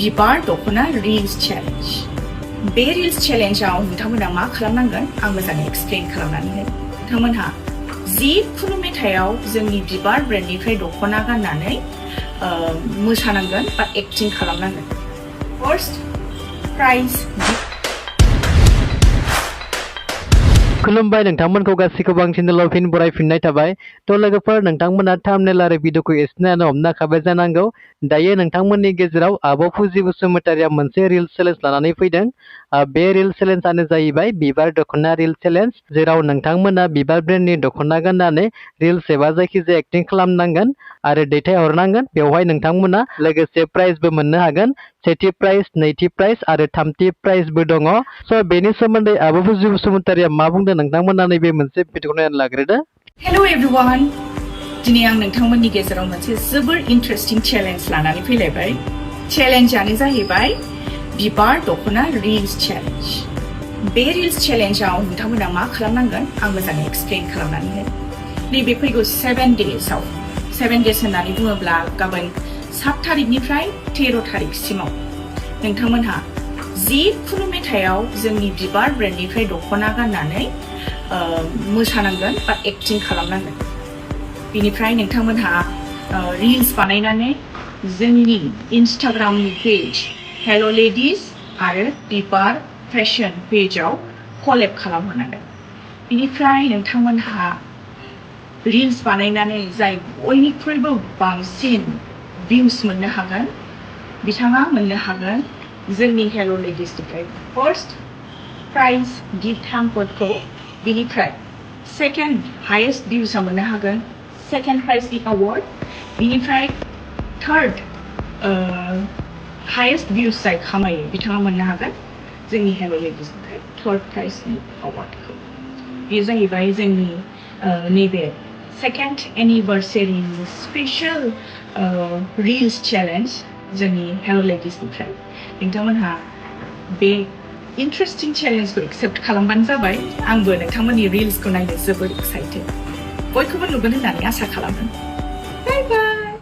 बिबार दख'ना reels challenge बे रिल्स चेलेन्जआव नोंथांमोना मा खालामनांगोन आं मोजाङै एक्सप्लेन खालामनानै नोंथांमोनहा जिखुनु मेथाइआव जोंनि बिबार ब्रेन्डनिफ्राय दख'ना गाननानै मोसानांगोन बा एक्टिं खालामनांगोन फार्स्ट प्राइज खुलुमबाय नोंथांमोनखौ गासैखौबो आं चेनेलाव फिन बरायफिननाय थाबाय थ' लोगोफोर नोंथांमोना थाम्बनेल आरो भिडिअखौ एसेनानो हमनाखाबाय जानांगौ दायो नोंथांमोननि गेजेराव आब' फुजि बसुमतारिया मोनसे रिल्स चेलेन्ज लानानै फैदों बे रिल्स चेलेन्जआनो जाहैबाय बिबार दख'ना रिल्स चेलेन्ज जेराव नोंथांमोना बिबार ब्रेन्डनि दख'ना गाननानै रिल्स एबा जायखिजाया एक्टिं खालामनांगोन आरो दैथायहरनांगोन बेवहाय नोंथांमोना लोगोसे प्राइजबो मोननो हागोन सेथि प्राइज नैथि प्राइज आरो थामथि प्राइजबो दङ स' बेनि सोमोन्दै आब' फुजि बसुमतारिया मा बुंदों नोंथांमोना नैबे मोनसे भिडिअखौ नायनानै लाग्रोदो हेल' एभ्रिवान दिनै आं नोंथांमोननि गेजेराव मोनसे जोबोर इन्टारेस्टिं चेलेन्ज लानानै फैलायबाय चेलेन्जआनो जाहैबाय बिबार दख'ना रिल्स चेलेन्ज बे रिल्स चेलेन्जआव नोंथांमोना मा खालामनांगोन आं मोजाङै एक्सप्लेन खालामनानै नैबे फैगौ 7 डेजआव 7 डेज होननानै बुङोब्ला गाबोन 7 थारिखनिफ्राय 13 थारिखसिमाव नोंथांमोनहा जिखुनु मेथाइआव जोंनि बिबार ब्रेन्डनिफ्राय दख'ना गाननानै मोसानांगोन बा एक्टिं खालामनांगोन बिनिफ्राय नोंथांमोनहा रिल्स बानायनानै जोंनि इन्स्टाग्रामनि पेज हेल' लेडिज आरो बिबार फेशन पेजाव कलेब खालामहरनांगोन बिनिफ्राय नोंथांमोनहा रिल्स बानायनानै जाय बयनिख्रुइबो बांसिन भिउस मोननो हागोन बिथाङा मोननो हागोन जोंनि हेल' लेडिसनिफ्राय फार्स्ट प्राइज गिफ्ट हेम्पारखौ बिनिफ्राय सेकेन्ड हाइएस्ट भिउसआ मोननो हागोन सेकेन्ड प्राइजनि एवार्ड बिनिफ्राय थार्ड हाइएस्ट भिउस जाय खामायो बिथाङा मोननो हागोन जोंनि हेल' लेडिसनिफ्राय थार्ड प्राइजनि एवार्डखौ बेयो जाहैबाय जोंनि नैबे सेकेन्ड एनिभार्सारिनि स्पेशल रिल्स चेलेन्ज जोंनि हेल' लेडिसनिफ्राय नोंथांमोनहा बे इन्टारेस्टिं चेलेन्जखौ एक्सेप्ट खालामबानो जाबाय आंबो नोंथांमोननि रिल्सखौ नायनो जोबोर एक्साइटेड बयखौबो नुगोन होननानै आसा खालामो